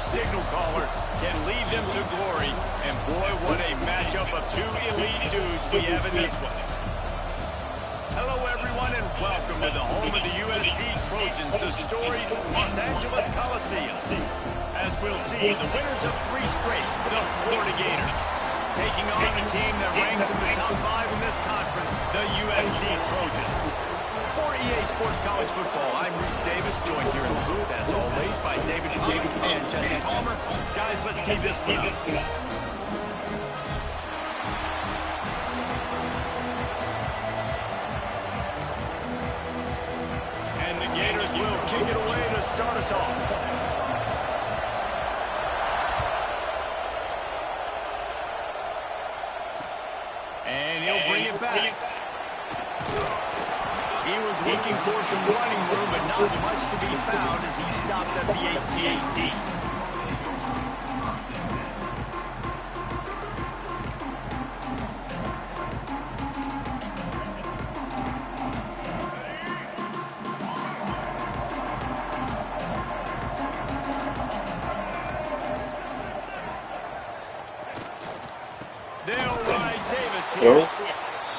signal caller can lead them to glory. And boy, what a matchup of two elite dudes we have in this one. Hello, everyone, and welcome to the home of the USC Trojans, the storied Los Angeles Coliseum. As we'll see, the winners of 3 straight, the Florida Gators, taking on a team that ranks in the top 5 in this conference, the USC Trojans. For EA Sports College Football, I'm Reese Davis, joined here in the booth, as always, by David Pollack and Jesse Palmer. Guys, let's keep this one up. And the Gators will kick it away to start us off. And he'll bring it back. He was looking for some running room, but not much to be found as he stopped at the 18. They'll ride Davis here.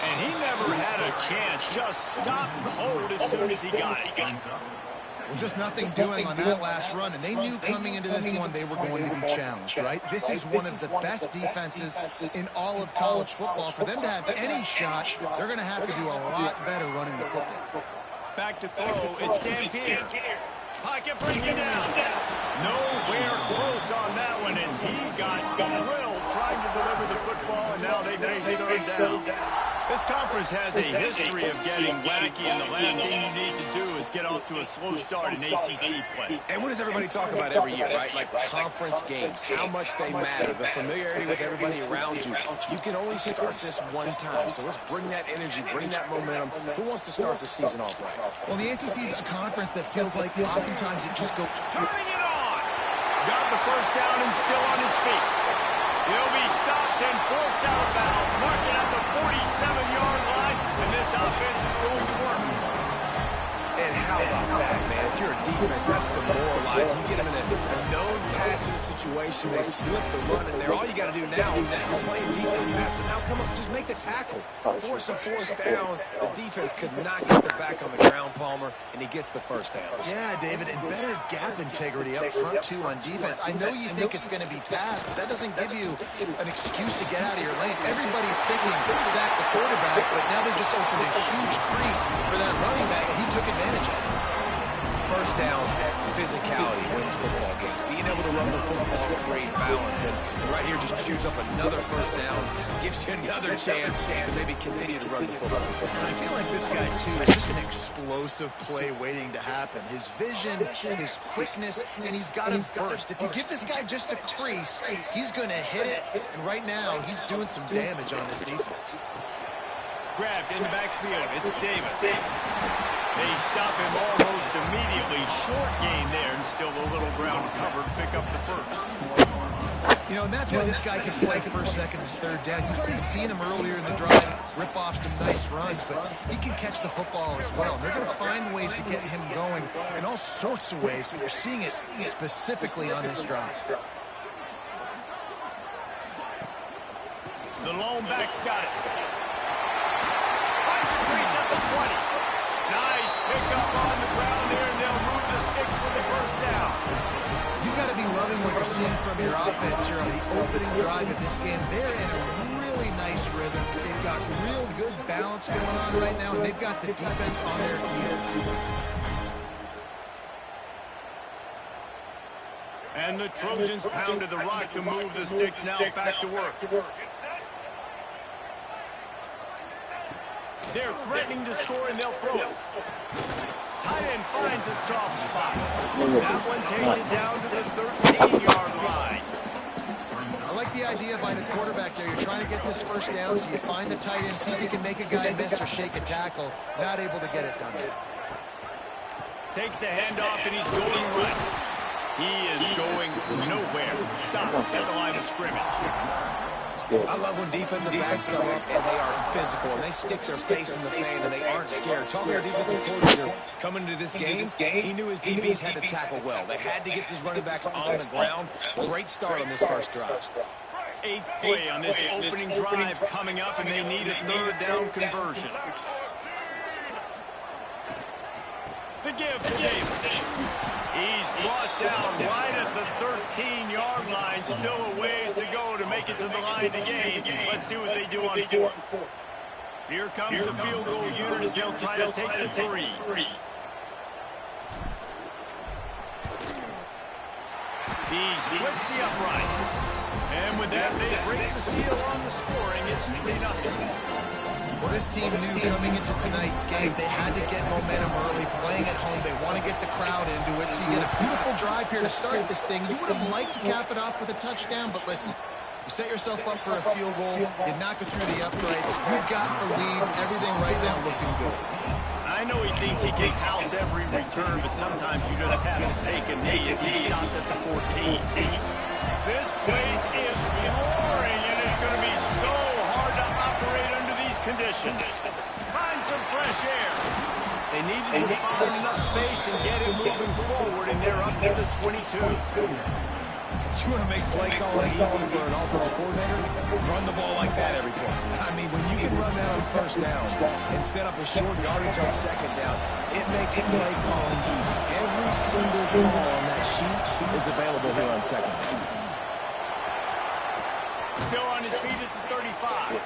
And he never had a chance. Just stopped cold as soon as he got it. Well, just nothing doing on that last run, and they knew coming into this one they were going to be challenged, right? This is one of the best defenses in all of college football. For them to have any shot, they're going to have to do a lot better running the football. Back to throw. It's Dampier. Pocket breaking down. Nowhere close on that one as he got drilled trying to deliver the football, and now they face third down. This conference has a history of getting wacky, and the last thing you need to do is get off to a slow start in ACC play. And what does everybody talk about every year, right? Like conference games, how much they matter, the familiarity with everybody around you. You can only start this one time, so let's bring that energy, bring that momentum. Who wants to start the season off right? Well, the ACC is a conference that feels like oftentimes it just goes... Turning it on! Got the first down and still on his feet. He'll be stopped and forced out of bounds, marking at the 47-yard line, and this offense is going to work. And how about that, man? If you're a defense, that's demoralizing. You get them in a known passing situation, they slip the run in there. All you got to do now, you're playing defense pass, but now come up, just make the tackle. Force a fourth down. The defense could not get the back on the ground, Palmer, and he gets the first down. Yeah, David, and better gap integrity up front, too, on defense. I know you think it's going to be fast, but that doesn't give you an excuse to get out of your lane. Everybody's thinking sack the quarterback, but now they just opened a huge crease for that running back, and he took advantage of it. First downs, physicality wins football games. Being able to run the football with great balance, and right here just chews up another first down, gives you another chance to maybe continue to run the football. I feel like this guy, too, is just an explosive play waiting to happen. His vision, his quickness, and he's got him first. If you give this guy just a crease, he's going to hit it, and right now he's doing some damage on this defense. Grabbed in the backfield. It's Davis. They stop him almost immediately. Short gain there, and still a little ground covered. Pick up the first. You know, and that's why this guy can play first, second, and third down. You've already seen him earlier in the drive rip off some nice runs, but he can catch the football as well. And they're going to find ways to get him going in all sorts of ways, but you're seeing it specifically on this drive. The lone back's got it. Finds a crease at the 20. Nice pickup on the ground there, and they'll move the sticks for the first down. You've got to be loving what you're seeing from your offense here on the opening drive of this game. They're in a really nice rhythm. They've got real good balance going on right now, and they've got the defense on their heels. And the Trojans pounded the rock to move the sticks. Now back to work. They're threatening to score, and they'll throw it. Tight end finds a soft spot. That one takes it down to the 13-yard line. I like the idea by the quarterback there. You're trying to get this first down, so you find the tight end, see if you can make a guy miss or shake a tackle. Not able to get it done. Takes the handoff, and he's going right. He is going nowhere. Stops at the line of scrimmage. I love when defensive backs come up and they are physical and they stick their face in the fan and they aren't scared. Talking to our defensive coordinator coming into this game, he knew his DBs had to tackle well. They had to get these running backs on the ground. Great start on this first drive. 8th play on this opening drive coming up, and they need a 3rd down conversion. The give to Davis. He's brought down right at the 13-yard line. Still a ways to go to make it to the line to gain. Let's see what they do on 4th. Here comes the field goal unit as they'll try to take the 3. He splits the upright. And with that, they break the seal on the scoring. It's 3-0. Well, this team knew coming into tonight's game they had to get momentum early, playing at home. They want to get the crowd into it, so you get a beautiful drive here to start this thing. You would have liked to cap it off with a touchdown, but listen, you set yourself up for a field goal, you knock it through the uprights, you've got the lead, everything right now looking good. I know he thinks he can house every return, but sometimes you just have to take a knee as he stops at the 14. This place is roaring, and it's going to be so hard to operate under these conditions. Find some fresh air. They needed to find enough space and get it moving forward, and they're up to the 22. You want to make play calling easy for an offensive coordinator? Run the ball like that every play. I mean, when you can run that on 1st down and set up a short yardage on 2nd down, it makes play calling easy. Every single call on that sheet is available here on 2nd. Still on his feet, it's the 35.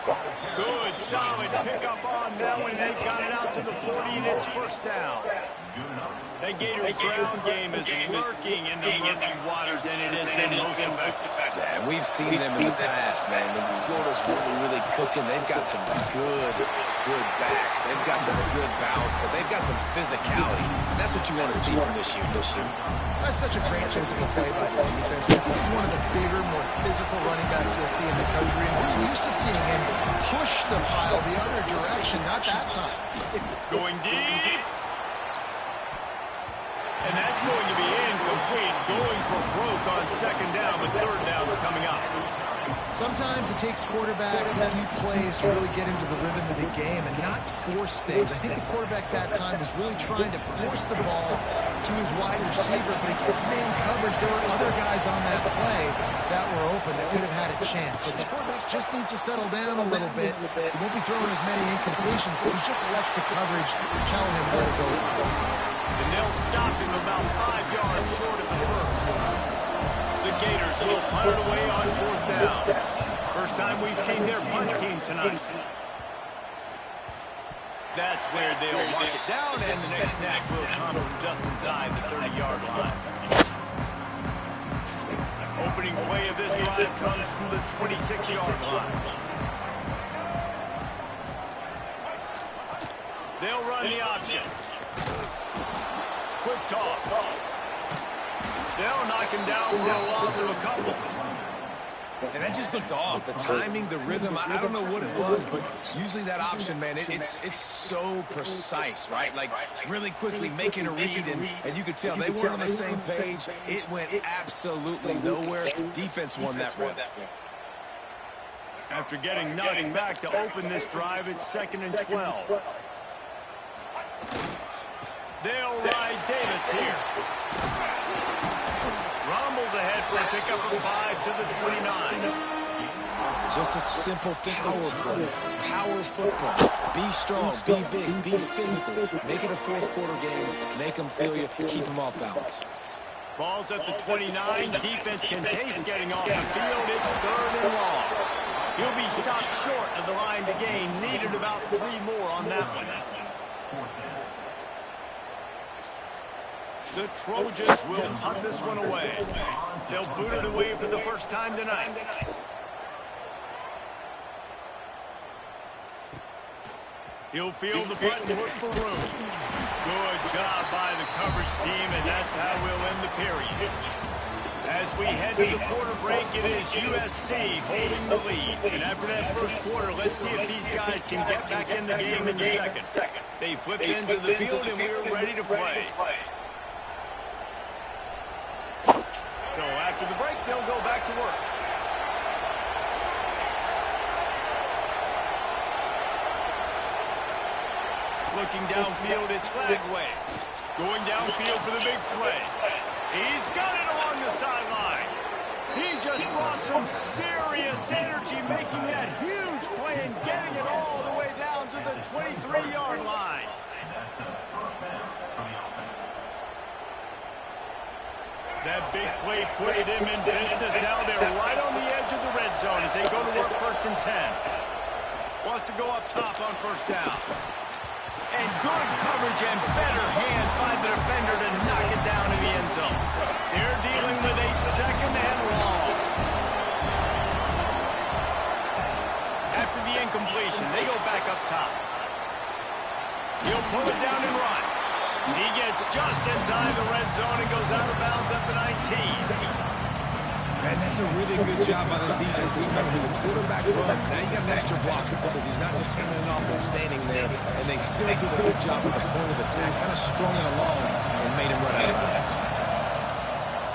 Good, solid pickup on that one. They've got it out to the 40, and it's 1st down. The Gators ground game is lurking in the murky waters, and it has been most effective. Yeah, and we've seen them in the past, man. When Florida's really cooking, they've got some good backs. They've got some good balance, but they've got some physicality. And that's what you want to see from this unit. That's such a great physical play by the defense. This is one of the bigger, more physical running backs you'll see in the country, and we're used to seeing him push the pile the other direction, not that time. Going deep. And that's going to be incomplete. Going for broke on 2nd down, but 3rd down's coming up. Sometimes it takes quarterbacks a few plays to really get into the rhythm of the game and not force things. I think the quarterback that time was really trying to force the ball to his wide receiver, but against man coverage, there were other guys on that play that were open that could have had a chance. So this quarterback just needs to settle down a little bit. He won't be throwing as many incompletions, but he just lets the coverage tell him where to go. And they'll stop him about 5 yards short of the 1st. The Gators will punt it away on 4th down. First time we've seen their punt team tonight. That's where they'll mark it down, and the next snap will come from just inside the 30-yard line. Opening play of this drive comes from the 26-yard line. They'll run the option. Quick toss. They'll knock him down for a loss of a couple. And that just looked off. The timing, the rhythm, I don't know what it was, but usually that option, man, it's so precise, right? Like, really quickly making a read, and you could tell they weren't on the same page. It went absolutely nowhere. Defense won that round. After getting nothing back to open this drive, it's 2nd and 12. They'll ride Davis here. Rumbles ahead for a pickup of 5 to the 29. Just a simple power play. Power football. Be strong, be big, be physical. Make it a 4th quarter game. Make them feel you. Keep them off balance. Ball's at the 29. Defense can taste getting off the field. It's 3rd and long. He'll be stopped short of the line to gain. Needed about 3 more on that one. The Trojans will punt this one away. They'll boot it away for the first time tonight. He'll field the punt and look for room. Good job by the coverage team, and that's how we'll end the period. As we head to the quarter break, it is USC holding the lead. And after that first quarter, let's see if these guys can get back in the game in the second. They flipped into the field, and we're ready to play. So after the break, they'll go back to work. Looking downfield, it's Flagway. Going downfield for the big play. He's got it along the sideline. He just brought some serious energy, making that huge play and getting it all the way down to the 23-yard line. That big play put them in business. Now they're right on the edge of the red zone as they go to work 1st and 10. Wants to go up top on 1st down. And good coverage and better hands by the defender to knock it down in the end zone. They're dealing with a 2nd and long. After the incompletion, they go back up top. He'll pull it down and run. He gets just inside the red zone and goes out of bounds at the 19. And that's a really good job by those defenses. Remember, when the quarterback runs, now you got an extra block because he's not just handing it off and standing there. And they still did a good job at the point of attack, kind of strung it along and made him run out of bounds.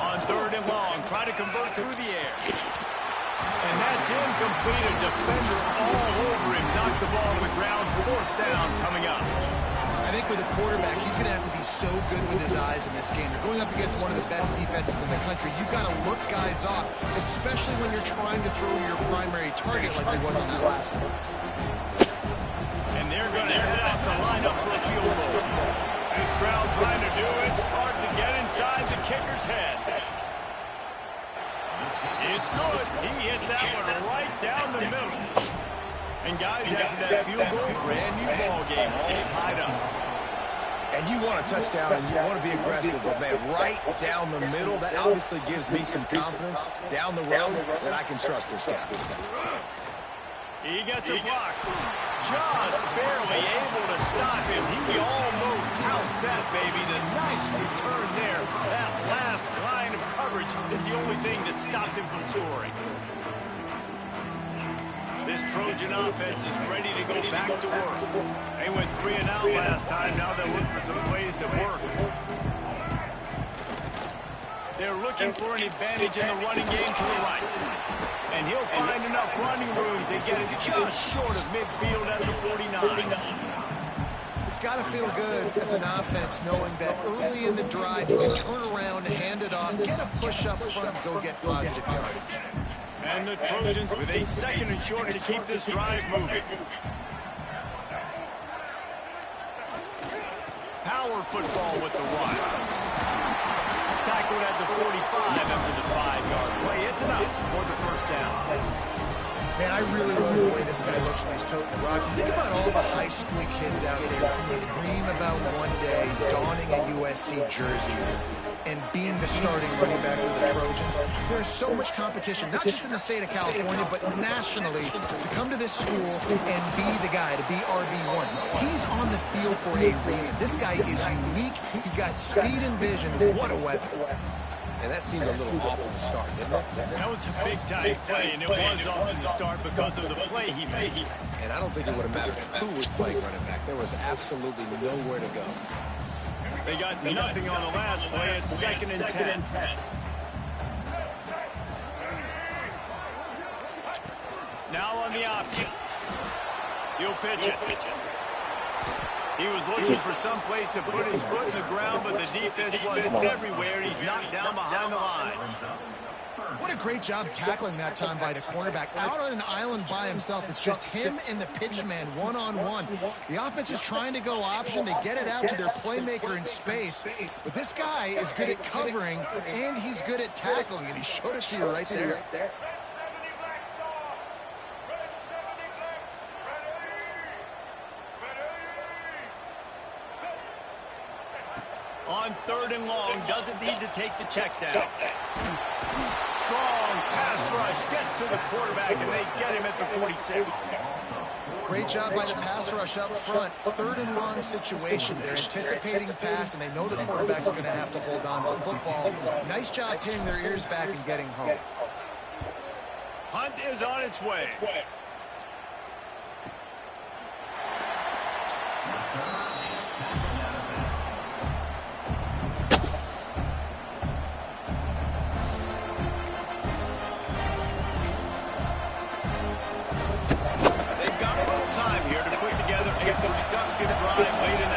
On 3rd and long, try to convert through the air. And that's incomplete. A defender all over him. Knocked the ball on the ground. 4th down coming up. I think for the quarterback, he's going to have to be so good with his eyes in this game. You're going up against one of the best defenses in the country. You've got to look guys off, especially when you're trying to throw your primary target like he was on that last one. And they're going to head out to line up for a field goal. This crowd's trying to do its part to get inside the kicker's head. It's good. He hit that one right down the middle. And guys, after that field goal, brand new ball game, all tied up. And you want a touchdown and you want to be aggressive, but man, right down the middle, that obviously gives me some confidence down the road that I can trust this guy. He gets a block. Just barely able to stop him. He almost housed that, baby. The nice return there. That last line of coverage is the only thing that stopped him from scoring. This Trojan offense is ready to go back to work. They went 3 and out last time. Now they'll look for some plays that work. They're looking for an advantage in the running game to the right. And he'll find enough running room to get it just short of midfield at the 49. It's got to feel good as an offense knowing that early in the drive you can turn around, hand it off, get a push up front, go get positive yardage. And the Trojans with 8 seconds and short to keep this drive moving. Power football with the run. Tackled at the 45 after the 5-yard play. It's enough for the 1st down. Man, I really love the way this guy looks when he's toting the rock. You think about all the high school kids out there who dream about one day donning a USC jersey and being the starting running back for the Trojans. There's so much competition, not just in the state of California, but nationally, to come to this school and be the guy, to be RB1. He's on the field for a reason. This guy is unique. He's got speed and vision. What a weapon. And that seemed a little off of the start, didn't it? That was a big-time play, and it was off in the start because of the play he made. And I don't think it would have mattered who was playing running back. There was absolutely nowhere to go. They got nothing on the last play. It's 2nd and 10. Now on the option. He'll pitch it. He was looking for some place to put his foot in the ground, but the defense was everywhere, and he's knocked down behind the line. What a great job tackling that time by the cornerback. Out on an island by himself. It's just him and the pitchman one-on-one. The offense is trying to go option. They get it out to their playmaker in space. But this guy is good at covering, and he's good at tackling, and he showed it to you right there. On 3rd and long, doesn't need to take the check down. Strong pass rush, gets to the quarterback, and they get him at the 46. Great job by the pass rush up front. 3rd and long situation. They're anticipating pass, and they know the quarterback's going to have to hold on to the football. Nice job pinning their ears back and getting home. Hunt is on its way. They've got a little time here to put together a productive drive late in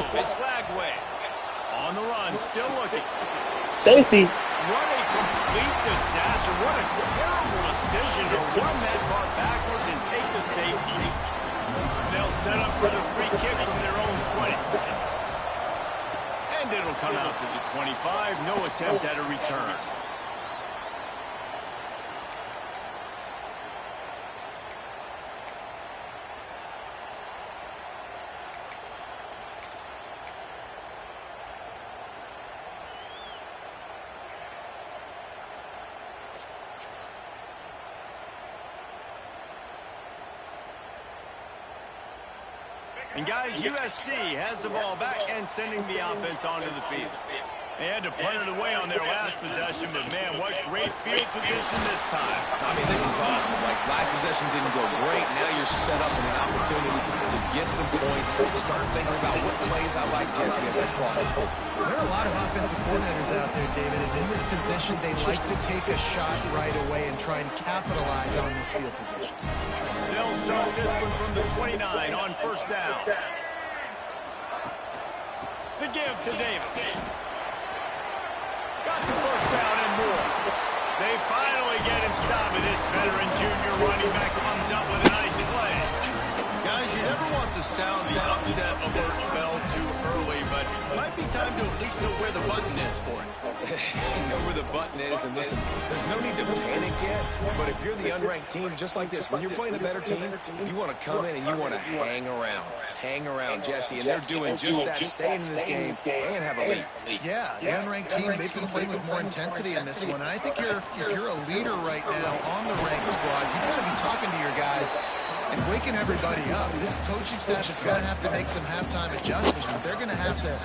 throw. It's Lagway. On the run, still looking. Safety. What a complete disaster. What a terrible decision to run that car backwards and take the safety. They'll set up for the free kick from their own 20. And it'll come out to the 25. No attempt at a return. And guys, USC has the ball back and sending the offense onto the field. They had to punt it away on their last possession, but man, what great field position this time. I mean, this is awesome. Like, last possession didn't go great. Now you're set up with an opportunity to get some points. Start thinking about what plays I like, Jesse, as I cross the field. There are a lot of offensive coordinators out there, David, and in this position, they like to take a shot right away and try and capitalize on this field position. They'll start this one from the 29 on first down. The give to Davis. Got the first down and more. They finally get him stopped, and this veteran junior running back comes up with a nice play. Guys, you never want to sound the upset alert bell too early, but it might be time to at least know where the button is for it. Know where the button is, and listen, there's no need to panic yet, but if you're the unranked team, just like this, when you're playing a better team, you want to come in and you want to hang around. Hang around, Jesse, and they're doing just that, staying in this game and have a lead. Yeah, the unranked team, they've been playing with more intensity in this one. And I think if you're a leader right now on the ranked squad, you've got to be talking to your guys and waking everybody up. This coaching staff is going to have to make some halftime adjustments. They're going to have to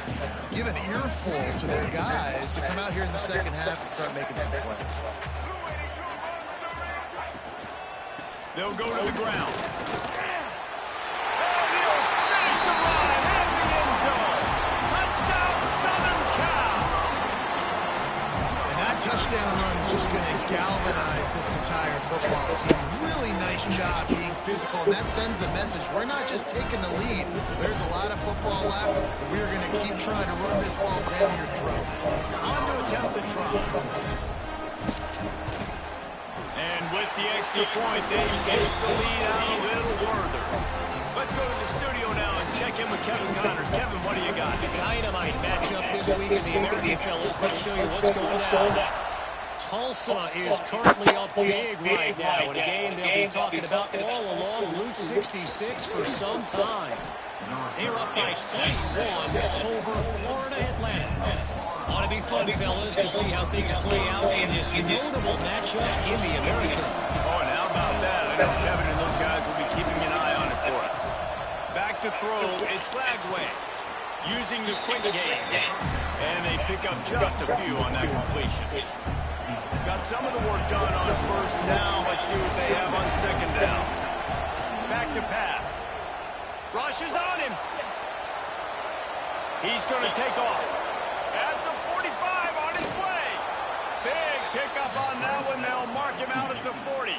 give an earful to their guys to come out here in the second half and start making some plays. They'll go to the ground. And he'll finish the run in the end zone. Touchdown, Southern Cal. And that touchdown run is just going to galvanize this entire football team. Really nice job being physical, and that sends a message. We're not just taking the lead. There's a lot of football left. We're going to keep trying to run this ball down your throat. On to attempt the try. And with the extra point, they push the lead out a little further. Let's go to the studio now and check in with Kevin Connors. Kevin, what do you got? Dynamite matchup this week in the American fellas. Let's show you what's going down. Tulsa is currently up big right now in a game they'll be talking about all along Route 66 for some time. They're up by 21 over Florida Atlantic. Ought to be fun, fellas, to see how things play out in this notable matchup in the American. Oh, and how about that? I know Kevin and those guys will be keeping an eye on it for us. Back to throw, it's Lagway. Using the quick game. And they pick up just a few on that completion. Got some of the work done on first down. Let's see what they have on second down. Back to pass. Rush is on him. He's going to take off. At the 45 on his way. Big pickup on that one. They'll mark him out at the 40.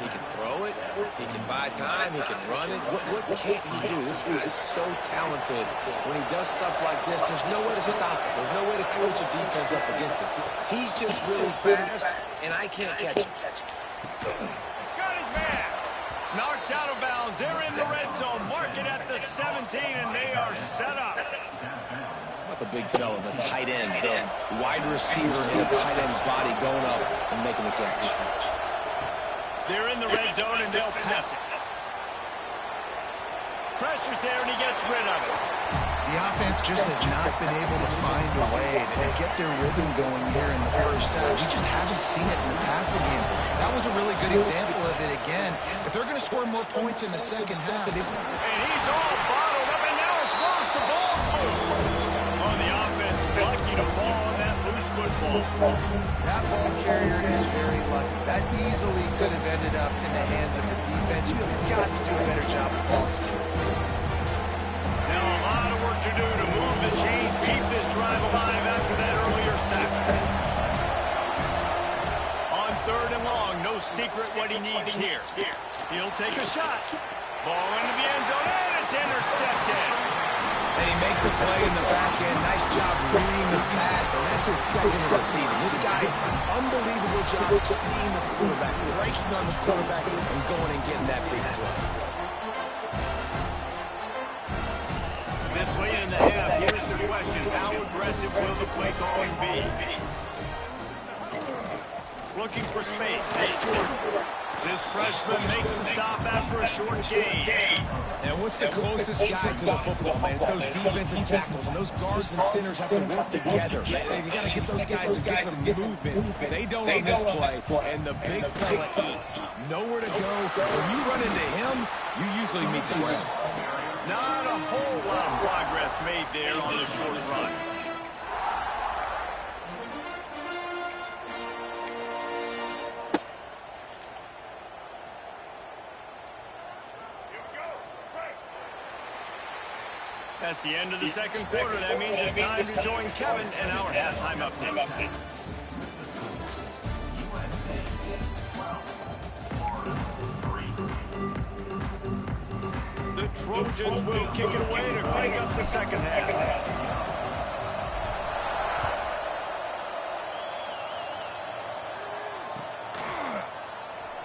He can throw it, he can buy time, he can run it. What can't he do? This guy is so talented. When he does stuff like this, there's no way to stop it. There's no way to coach a defense up against this. He's just really fast, and I can't catch him. Got his man. Knocked out of bounds. They're in the red zone. Mark it at the 17, and they are set up. What the big fella, the tight end, the wide receiver in a tight end's body going up and making the catch. They're in the red zone, and they'll pass it. Pressure's there, and he gets rid of it. The offense just has not been able to find a way to get their rhythm going here in the first half. We just haven't seen it in the passing game. That was a really good example of it again. If they're going to score more points in the second half. And he's all bottled up, and now it's worse. The ball's loose. Oh, the offense lucky to fall on that loose football. That ball carrier is very lucky. That easily could have ended up in the hands of the defense. You have got to do a better job of ball skills. Now a lot of work to do to move the chains, keep this drive alive after that earlier sack. On third and long, no secret what he needs here. He'll take a shot. Ball into the end zone, and it's intercepted. And he makes a play in the back end. Nice job reading the pass, and that's his second of the season. This guy's unbelievable job seeing the quarterback, breaking on the quarterback, and going and getting that big play. This late in the half, here's the question. How aggressive will the play calling be? Looking for space. That's Jordan. This freshman makes the stop after a short gain. And what's the closest guy to the football, man? It's those defensive tackles, and those guards and centers have to work together. You got to get those guys to get some movement. They don't on this play, and the big fella eats. Nowhere to go. When you run into him, you usually meet the ground. Not a whole lot of progress made there on the short run. That's the end of the second quarter. That means it's time to join Kevin and our halftime update. The Trojans will kick it away to crank up the second half.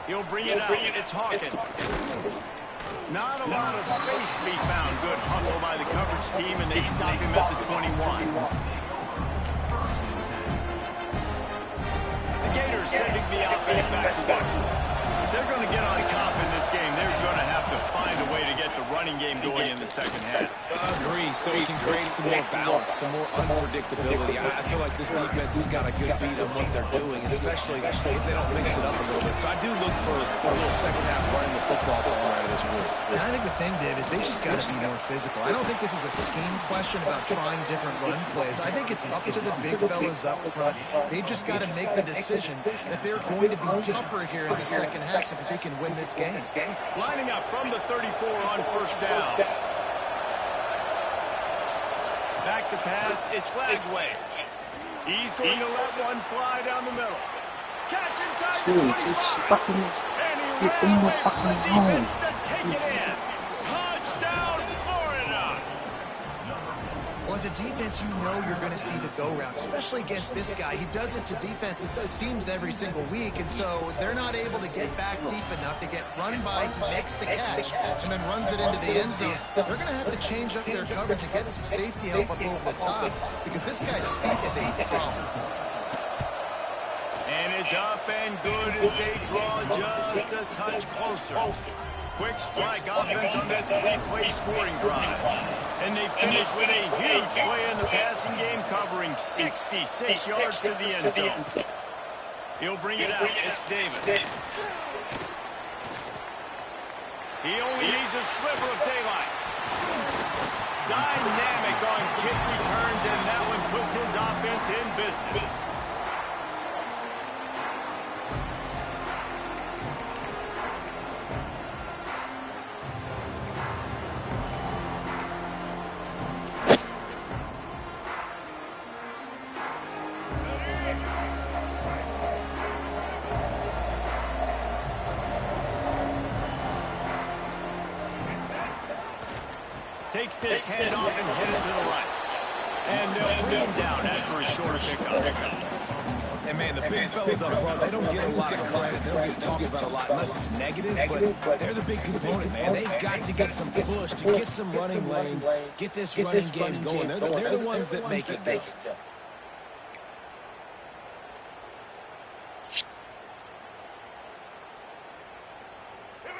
He'll bring it out. It's Hawkins. Not a lot of space to be found. Good hustle by the coverage team, and they stop him at the 21. The Gators sending the offense back to work. If they're going to get on top in this game, they're going to have to find a way to get the running game going in the second half. Agree, so we can create some more balance, some more unpredictability. I feel like this defense has got a good beat on what they're doing, especially if they don't mix it up a little bit. So I do look for a little second half running the football ball right of this woods. And I think the thing, Dave, is they just got to be more physical. I don't think this is a scheme question about trying different run plays. I think it's up to the big fellas up front. They've just got to make the decision that they're going to be tougher here in the second half so that they can win this game. Lining up from the 34 on first down. Back to pass, it's Flagway. He's going to let one fly down the middle. Catch inside the 25. And he ran away from the defense to take it in. Touchdown, Florida. Well, as a defense, you know you're going to see the go route, especially against this guy. He does it to defenses, it seems, every single week, and so they're not able to get back deep enough to get run by, makes the catch, and then runs it into the end zone. They're going to have to change up their coverage and get some safety help up over the top because this guy's speed is a problem. And it's up and good as they draw just a touch closer. Quick strike offense on that three-play scoring drive. And they finish with a huge play in the passing game, covering 66 yards to the end zone. He'll bring it out. It's Davis. He only needs a sliver of daylight. Dynamic on kick returns, and that one puts his offense in business. Takes this handoff and hit it to the right. And they'll bring him down after a short pickup. And man, the big fellas up front, they don't get a lot of credit. They don't get talked about a lot unless it's negative, but they're the big component, man. They've got to get some push, to get some running lanes, get this running game going. They're the ones that make it go.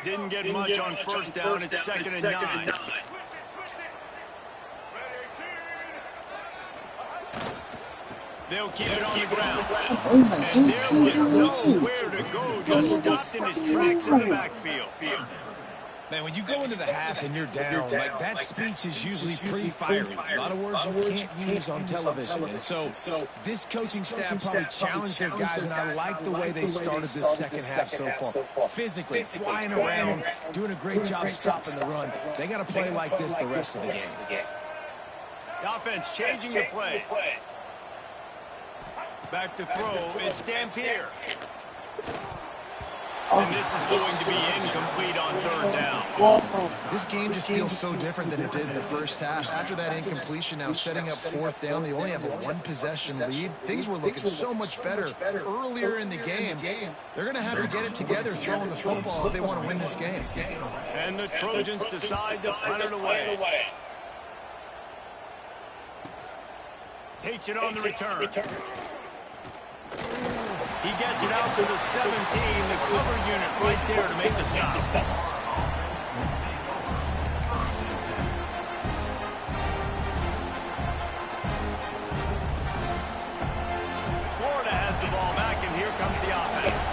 Didn't get much on first down. It's second and 9. They'll keep it on the ground. And there was nowhere to go. Just stopped in his tracks in the backfield. Man, when you go into the half and you're down, like that speech is usually pretty fiery. A lot of words you can't use on television. And so this coaching staff probably challenged their guys, and I like the way they started this second half so far. Physically, flying around, doing a great job stopping the run. They got to play like this the rest of the game. The offense changing the play. Back to throw. It's Dampier. And this is going to be incomplete on third down. This game just feels so different than it did in the first half. After that incompletion, now setting up fourth down, they only have a one-possession lead. Things were looking so much better earlier in the game. They're going to have to get it together throwing the football if they want to win this game. And the Trojans decide to punt it away. Takes it on the return. He gets it out to the 17, the cover unit right there to make the stop. Florida has the ball back, and here comes the offense.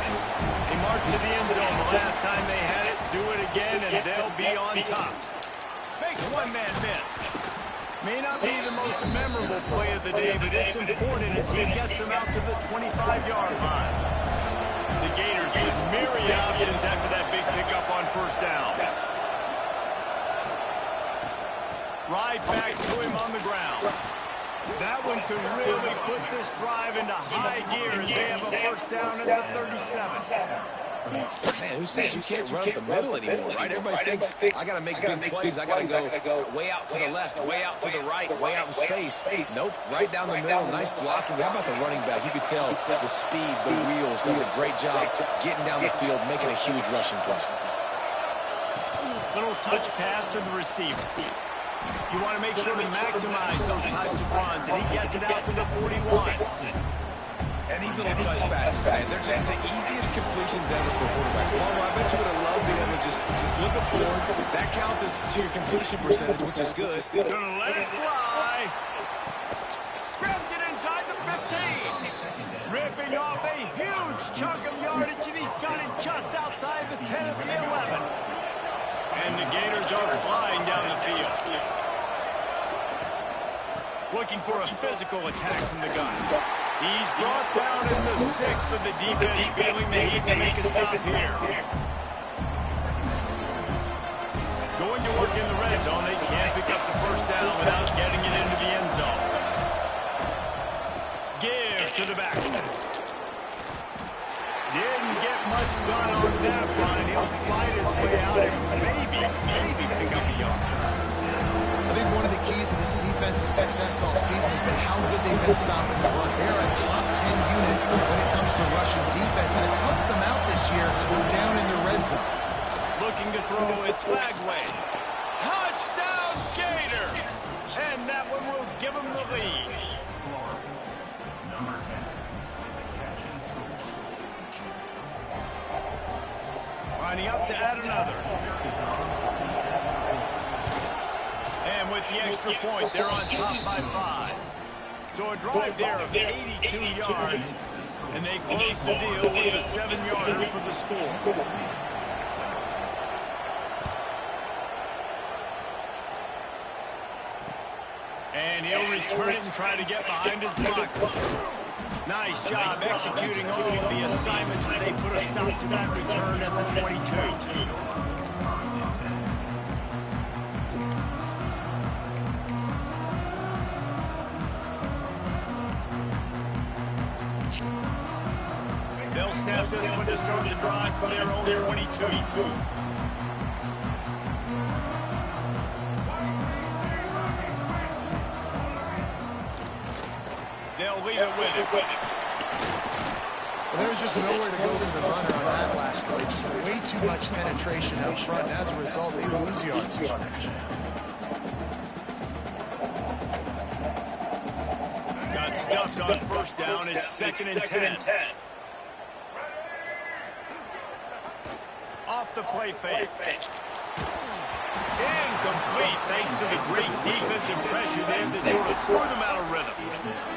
They march to the end zone the last time they had it, do it again, and they'll be on top. Makes one man miss. May not be the most memorable play of the day, but it's important as he gets them out to the 25-yard line. The Gators with myriad options after that big pickup on first down. Right back to him on the ground. That one could really put this drive into high gear as they have a first down at the 37. Man, who says you can't run up the middle anymore, right? Everybody thinks, I got to make big plays. I got to go way out to the left, way out to the right, way out in space. Nope, right down the middle, nice blocking. How about the running back? You could tell the speed, the wheels, does a great job getting down the field, making a huge rushing play. Little touch pass to the receiver. You want to make sure to maximize those types of runs, and he gets it out to the 41. And these little touch passes, man, they're just the easiest completions ever for quarterbacks. Paul, I bet you would have loved being able to just look it forward. That counts as to your completion percentage, which is good. Gonna let it fly. Grabs it inside the 15. Ripping off a huge chunk of yardage, and he's got it just outside the 10 of the 11. And the Gators are flying down the field. Looking for a physical attack from the gun. He's brought down in the 6th, but the defense feeling the need to make a stop here. Going to work in the red zone. They can't pick up the first down without getting it into the end zone. Give to the back. Didn't get much done on that run. He'll fight his way out and maybe pick up a yard. I think one of the keys to this defense's success all season has been how good they've been stopping the run. They're a top 10 unit when it comes to rushing defense, and it's helped them out this year down in the red zone. Looking to throw, it's Bagway. Touchdown, Gators! And that one will give them the lead. Lining up to add another. And with the extra point, they're on top by 5. So a drive there of 82 yards, and they close the deal with a 7-yarder for the score. And he'll return it and try to get behind his blocker. Nice job executing all of the assignments. They put a stop to that return at the 22. They'll snap this one to start the drive from their own 22. They'll leave it with it. Well, there was just nowhere to go for the runner on that last play. Just way too much penetration out front, and as a result, they lose yards. Got stuffed on first down. It's 2nd and 10. Off the play fake. Incomplete, thanks to the great defensive pressure there that sort of threw them out of rhythm.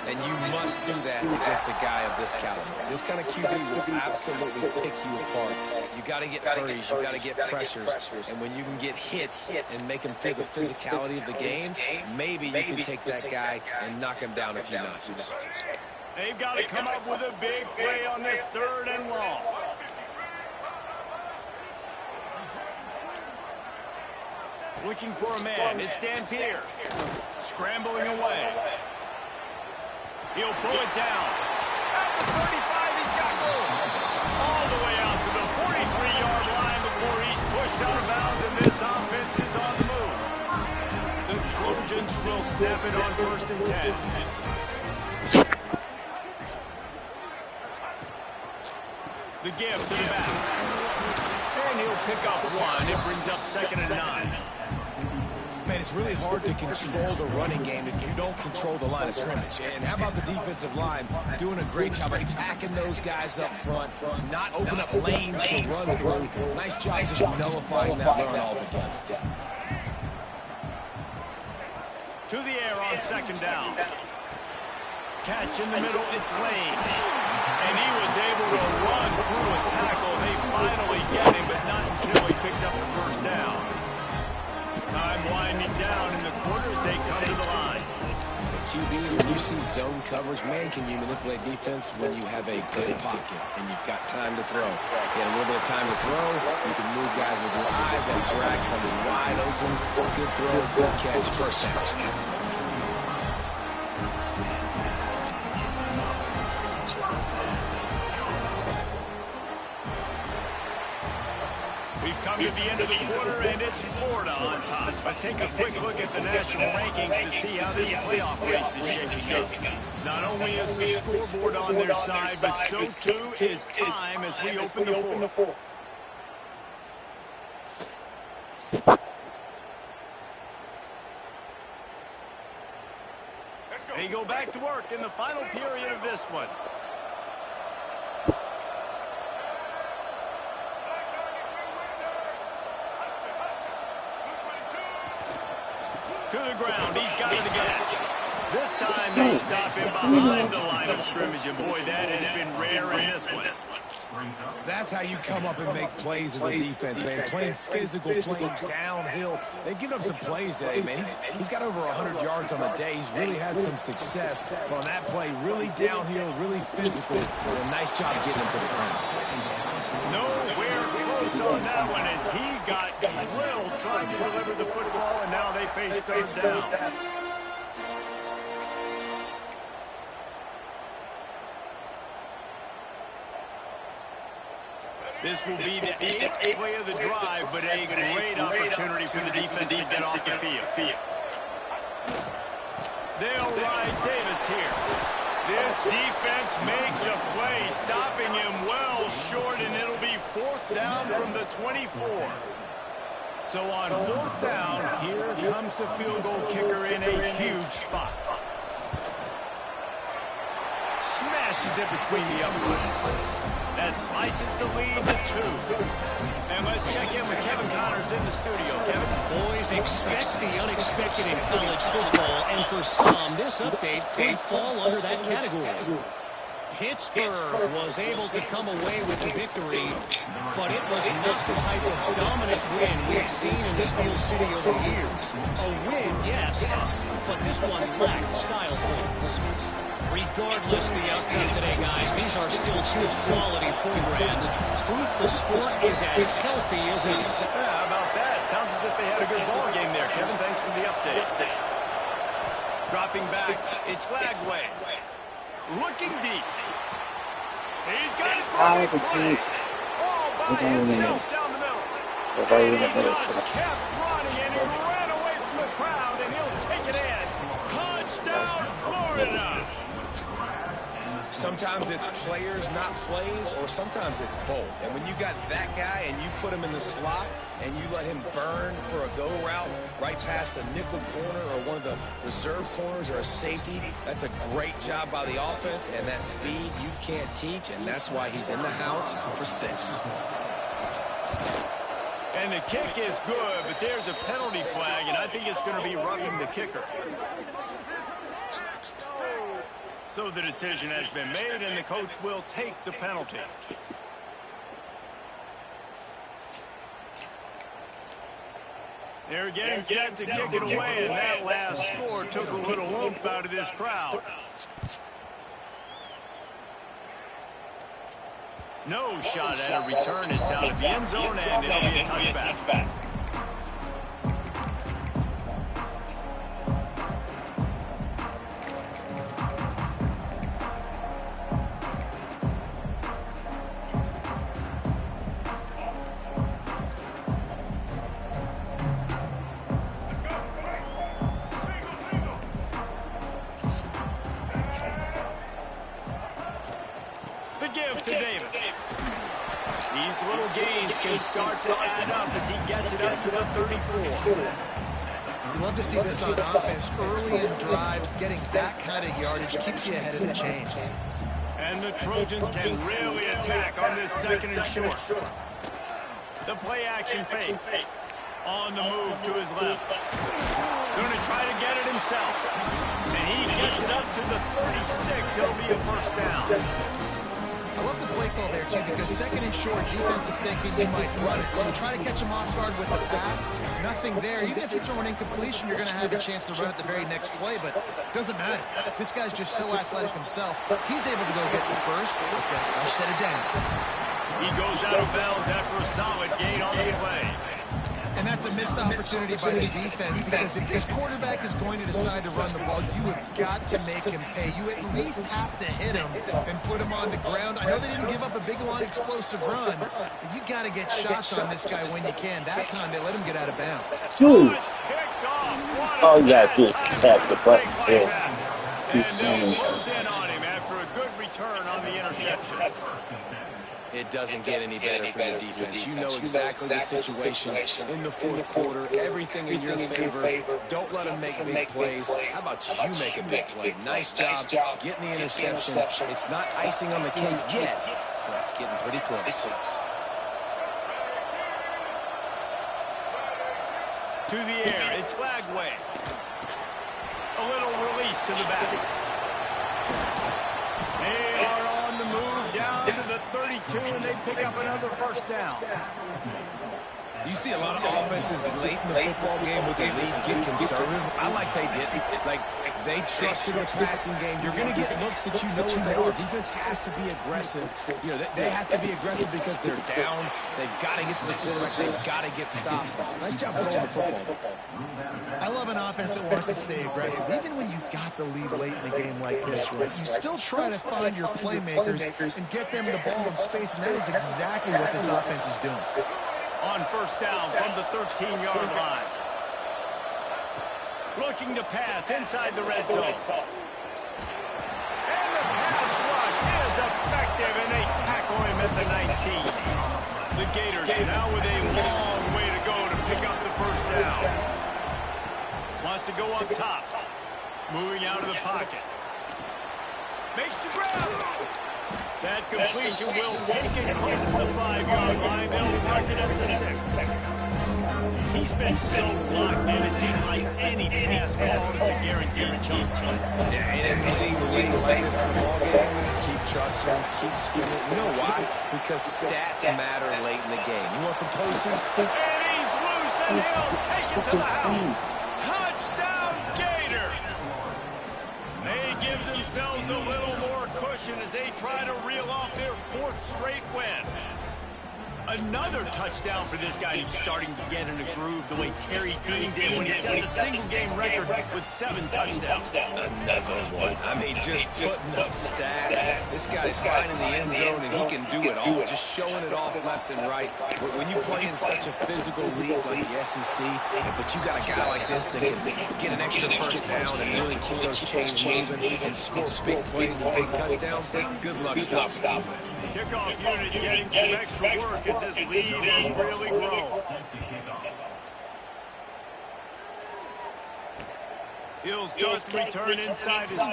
And you must do that against a guy of this caliber. This kind of QB will absolutely pick you apart. You got to get hurries, you got to get pressures, and when you can get hits and make him feel the physicality of the game, maybe you can take that guy and knock him down a few notches. They've got to come up with a big play on this 3rd and long. Looking for a man. It's Dampier. Scrambling away. He'll pull it down. At the 35, he's got room. All the way out to the pushed out of bounds, and this offense is on the move. The Trojans will snap it on 1st and 10. The give to the back. And he'll pick up 1. It brings up 2nd and 9. Man, it's really hard to control the running game if you don't control the line of scrimmage. And how about the defensive line doing a great job attacking those guys up front, not open up lanes to run through. Nice job just nullifying that run altogether. To the air on 2nd down. Catch in the middle, it's Lane. And he was able to run through a tackle. They finally get him, but not until he picks up the 1st down. Time winding down in the quarter as they come to the line. QBs, when you see zone coverage, man, can you manipulate defense when you have a good pocket and you've got time to throw. You had a little bit of time to throw, you can move guys with your eyes, that drag comes wide open, good throw, good catch, 1st down. We've come to the end of the quarter, and it's Florida on top. Let's take a quick look at the national rankings to see how this playoff race is shaping up. Not only is the scoreboard on their side, but so too is time as we open the fourth. They go back to work in the final period of this one. To the ground, he's got it again. This time they stop him behind the line of scrimmage, and boy, that has been rare in this one. That's how you come up and make plays as a defense, man. Playing physical, playing downhill. They've given up some plays today, man. He's got over 100 yards on the day. He's really had some success. But on that play, really downhill, really physical. And a nice job getting him to the ground. Nowhere close on that one as he got drilled trying to deliver the football, and now they face 3rd down. This will be the 8th play of the drive, but a great opportunity for the defense to get off the field. They'll ride Davis here. This defense makes a play, stopping him well short, and it'll be 4th down from the 24. So on 4th down, here comes the field goal kicker in a huge spot. Smashes it between the uprights. That slices the lead to 2. And let's check in with Kevin Connors in the studio. Kevin? Boys, expect the unexpected in college football, and for some, this update could fall under that category. Pittsburgh was able to come away with the victory, but it was not the type of dominant win we've seen in the Steel City over the years. A win, yes, but this one lacked style points. Regardless the outcome today, guys, these are still 2 quality programs. Proof the sport is as healthy as ever. Yeah, how about that? Sounds as if they had a good ball game there, Kevin. Thanks for the update. Dropping back, it's Lagway. Looking deep. He's got his play. All by himself down the middle. And he just kept running, and he ran away from the crowd, and he'll take it in. Touchdown, Florida. Sometimes it's players, not plays, or sometimes it's both. And when you got that guy and you put him in the slot and you let him burn for a go route right past a nickel corner or one of the reserve corners or a safety, that's a great job by the offense, and that speed you can't teach, and that's why he's in the house for 6. And the kick is good, but there's a penalty flag, and I think it's going to be roughing the kicker. So the decision has been made, and the coach will take the penalty. They're getting set to kick it away, and that last score took a little oomph out of this crowd. No shot at a return. It's out of the end zone, and it'll be a touchback. to Davis. These little gains can start to add up as he gets it up to the 34. You love to see this on offense. Early in drives, getting that kind of yardage keeps you ahead of the chains. And the Trojans can really attack on this second and short. The play action fake. On the move to his left. Going to try to get it himself. And he gets it up to the 36. It'll be a first down. I love the play call there, too, because second and short, defense is thinking you might run it. So you try to catch him off guard with the pass. Nothing there. Even if you throw an incompletion, you're going to have a chance to run at the very next play, but it doesn't matter. This guy's just so athletic himself. He's able to go get the first. Let's get a fresh set of downs. He goes out of bounds after a solid gain on the play. And that's a missed opportunity by the defense, because if this quarterback is going to decide to run the ball, you have got to make him pay. You at least have to hit him and put him on the ground. I know they didn't give up a big, long, explosive run, but you got to get shots on this guy when you can. That time, they let him get out of bounds. Dude, all you got to do is tap the button. He's and close in on him after a good return on the interception. It doesn't get any better for your defense. You know exactly the situation in the fourth quarter. Everything in your favor. Don't let them make big plays. How about you make a big play? Nice job getting the interception. It's not icing on the cake yet, but it's getting pretty close. To the air, it's Lagway. A little release to the back. They are on the move down to the 32, and they pick up another first down. You see a lot of offenses late in the football game with the lead get conservative. I like they did. Like, they trusted the passing game. You're going to get looks that you know what they are. Defense has to be aggressive. You know, they have to be aggressive because they're down. They've got to get to the quarterback. They've got to get stops. Nice job throwing the football. I love an offense that wants to stay aggressive. Even when you've got the lead late in the game like this, right, you still try to find your playmakers and get them the ball in space, and that is exactly what this offense is doing. On first down from the 13-yard line. Looking to pass inside the red zone. And the pass rush is effective, and they tackle him at the 19. The Gators now with a long way to go to pick up the first down. Wants to go up top. Moving out of the pocket. Makes the grab. That completion will take it close to the 5-yard line. They'll mark it at the 6. He's been so locked in, it seems like any pass call is a guaranteed jump. Yeah, and any late like this in the ball game, keep trusting, keep spinning. You know why? Because stats matter late in the game. You want some posters? And he's loose, and he'll take it to the house. Touchdown, Gator! They give themselves a little more cushion as they try to reel off their 4th straight win. Another touchdown for this guy who's starting to get in a groove the way Terry Dean did when he set a single-game record with 7 touchdowns. Another one. I mean, just putting up stats. This guy's finding the end zone, and he can do it all, just showing it off left and right. When you play in such a physical league like the SEC, but you got a guy like this that can get an extra first down and really keep those chains moving and score big plays and big touchdowns, good luck stopping. Kickoff unit getting some extra work as this lead has really grown. He'll start to return inside his 5.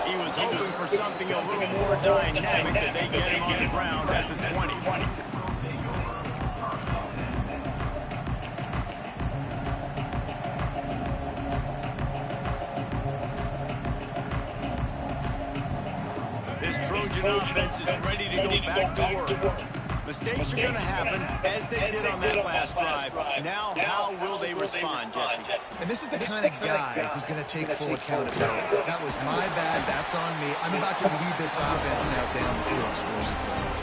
He was hoping for something a little more dynamic, that they get him on the ground at the 20. Trojan offense is ready to go back to work. Mistakes are going to happen, as they did on that last drive. Now, how will they respond, Jesse? And this is the kind of guy who's going to take full accountability. That was my bad. That's on me. I'm about to lead this offense now down the field.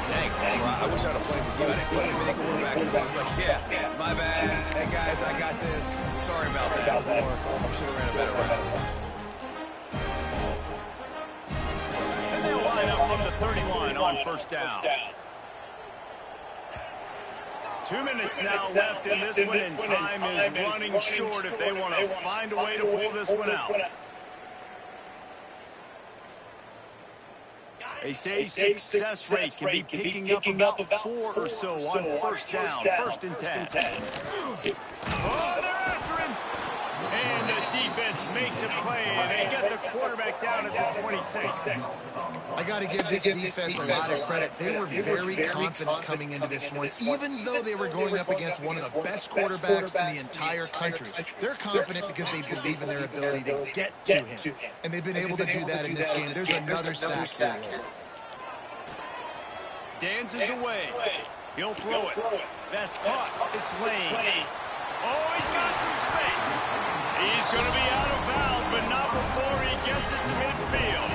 Dang, I wish I'd have played with you. I didn't play with any quarterbacks. I was like, yeah, my bad. Hey, guys, I got this. Sorry about that. Should have ran a better route. Up from the 31 on first down. 2 minutes now left in this one, and time is running short if they want to find a way to pull this one out. They say success rate can be picking up about 4 or so on first down, 1st and 10. Oh, they're after him. And the defense makes a play, and they get the quarterback down at the 26. I got to give this defense a lot of credit. They were very confident coming into this one. Even though they were going up against one of the best quarterbacks in the entire country, they're confident because they believe in their ability to get to him. And they've been able to do that in this game. There's another sack here. Dances away. He'll throw it. That's caught. It's Lane. Oh, he's got some space. He's going to be out of bounds, but not before he gets it to midfield.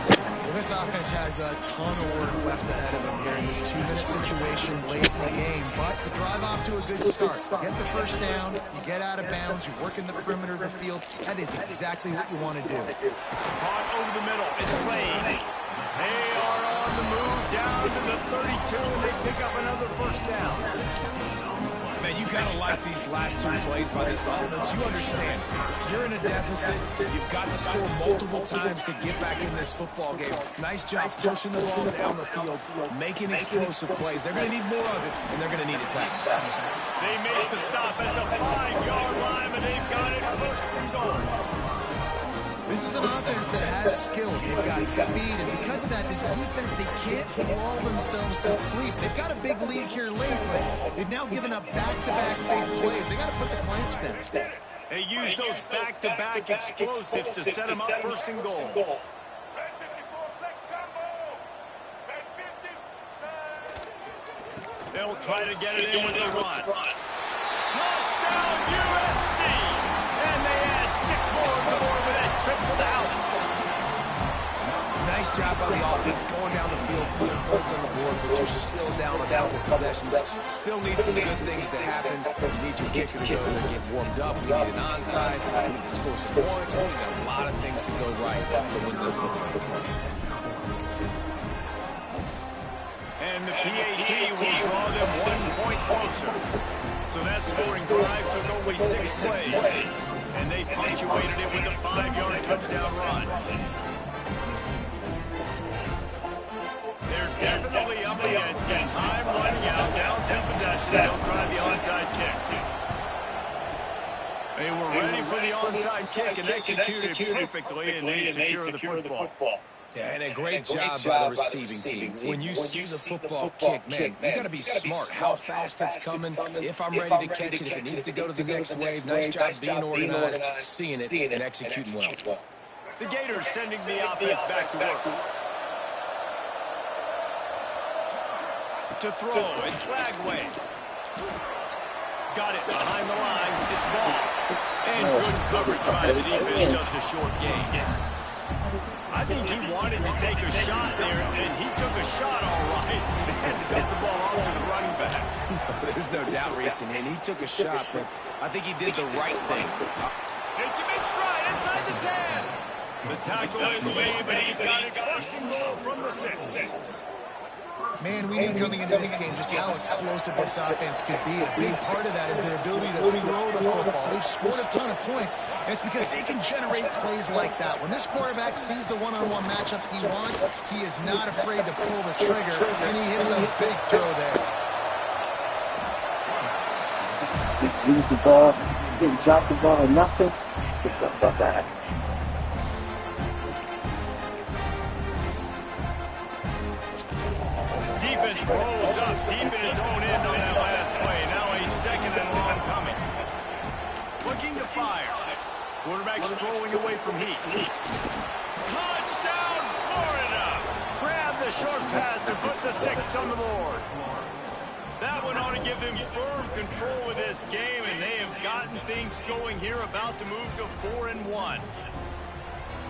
Well, this offense has a ton of work left ahead of them here in this 2-minute situation late in the game, but the drive off to a good start. Get the first down, you get out of bounds, you work in the perimeter of the field. That is exactly what you want to do. Caught over the middle. It's Lane. They are on the move down to the 32, and they pick up another first down. Man, you gotta like these last 2 plays by this offense. You understand, you're in a deficit. You've got to score multiple times to get back in this football game. Nice job pushing the ball down the field, making explosive plays. They're gonna need more of it, and they're gonna need it fast. They make the stop at the 5-yard line, and they've got it 1st and goal. This is an offense that has skill. They've got speed, and because of that, this defense, they can't lull themselves to sleep. They've got a big lead here late, but they've now given up back-to-back big plays. They got to put the clamps down. They use those back-to-back explosives to set them up 1st and goal. They'll try to get it in with a run. Touchdown, USC! And they add 6 more on the board with that trip to the house. Nice job by the offense going down the field, putting points on the board, but you're still down a couple possessions. Still need some good things to happen. You need your kicker to go and get warmed up. You need an onside. You need to score some points. You need a lot of things to go right to win this football. And the PAT will draw them 1 point closer. So that scoring drive took only 6 plays. And they punctuated it with a 5-yard touchdown run. They're definitely up against it. Time running out, down 2 possessions. They'll try the onside kick. They were ready for the onside kick and executed perfectly, and they secure the football. Yeah, and a great job by the receiving team. When you see the football kick, man, you got to be smart. How fast it's coming, if I'm ready to catch it, if it needs to go to the next wave. Nice job being organized, seeing it, and executing well. The Gators sending the offense back to work. To throw, it's Lagway. Got it behind the line. It's ball. And good coverage by the defense of the short game. I think he wanted to take a shot there, and he took a shot all right. And got the ball off to the running back. There's no doubt, Racing, and he took a shot, but I think he did the right thing. Takes a big stride inside the 10. The tackle is made, but he's got it 1st and goal from the 6. Man, we knew coming into this game just how explosive this offense could be. A big part of that is their ability to throw the football. They've scored a ton of points, and it's because they can generate plays like that. When this quarterback sees the one-on-one matchup he wants, he is not afraid to pull the trigger, and he hits a big throw there. Lose the ball, didn't drop the ball, nothing. Get the fuck out. Defense rolls up deep in its own end on that last play. Now a 2nd and long coming. Looking to fire. Quarterback strolling away from Heat. Touchdown, Florida! Grab the short pass to put the 6 on the board. That one ought to give them firm control of this game, and they have gotten things going here, about to move to 4-1.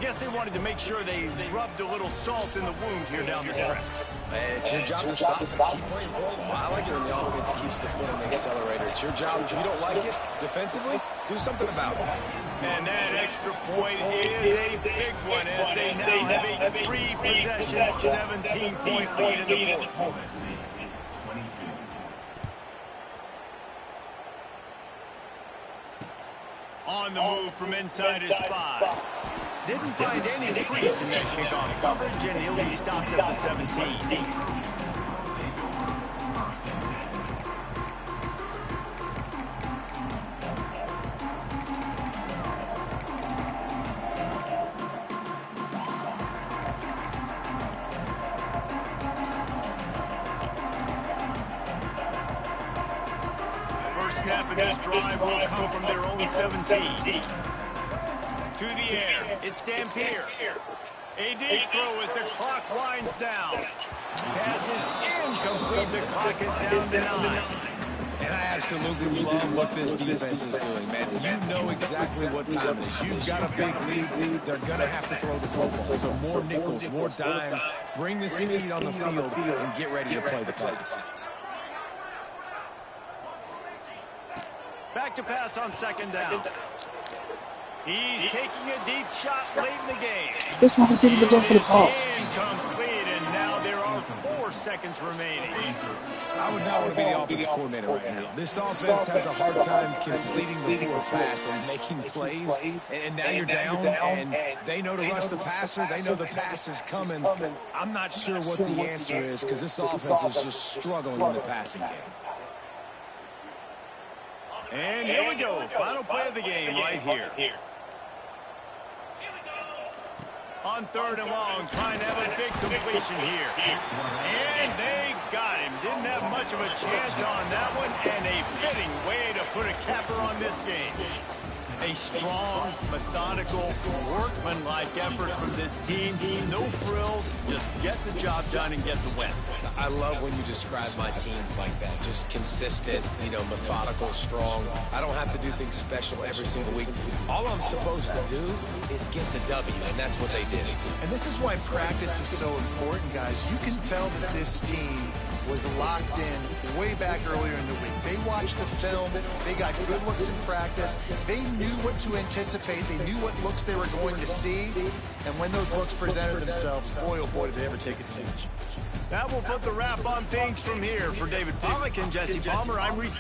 Guess they wanted to make sure they rubbed a little salt in the wound here down the stretch. Man, it's your job to stop it. Keep playing football. I like it when the offense keeps the foot on the accelerator. It's your job. If you don't like it defensively, do something about it. And that extra point is a big one, as they now have a 3-possession, 17-point lead in the 4th. On the move from inside his 5. Didn't find any crease in that kickoff coverage, and he'll be stopped at the 17. Snap of this drive will come from their own 17. To the air, it's Dampier. A deep throw as the clock winds down. Pass is incomplete. The clock is down to 9. And I absolutely love what this defense is doing, man. You know exactly what time it is. You've got a big lead. They're going to have to throw the football. So more nickels, more dimes. Bring the speed on the field and get ready to play the pass. Back to pass on second down. He's taking a deep shot late in the game. This one didn't even go for the ball. Incomplete, and now there are 4 seconds remaining. I would not want to be the offensive coordinator right now. This offense has a hard time completing the forward pass and making plays. And now you're down, and they know to rush the passer. They know the pass is coming. I'm not sure what the answer is because this offense is just struggling in the passing game. And here we go. Final play of the game right here. On 3rd and long, trying to have a big completion here. And they got him. Didn't have much of a chance on that one, and a fitting way to put a capper on this game. A strong, methodical, workmanlike effort from this team. No frills, just get the job done and get the win. I love when you describe my teams like that. Just consistent, methodical, strong. I don't have to do things special every single week. All I'm supposed to do is get the W, and that's what they did. And this is why practice is so important, guys. You can tell that this team was locked in way back earlier in the week. They watched the film. They got good looks in practice. They knew what to anticipate. They knew what looks they were going to see. And when those looks presented themselves, boy, oh boy, did they ever take advantage. That will put the wrap on things from here. For David Pollack and Jesse Palmer, I'm Reese.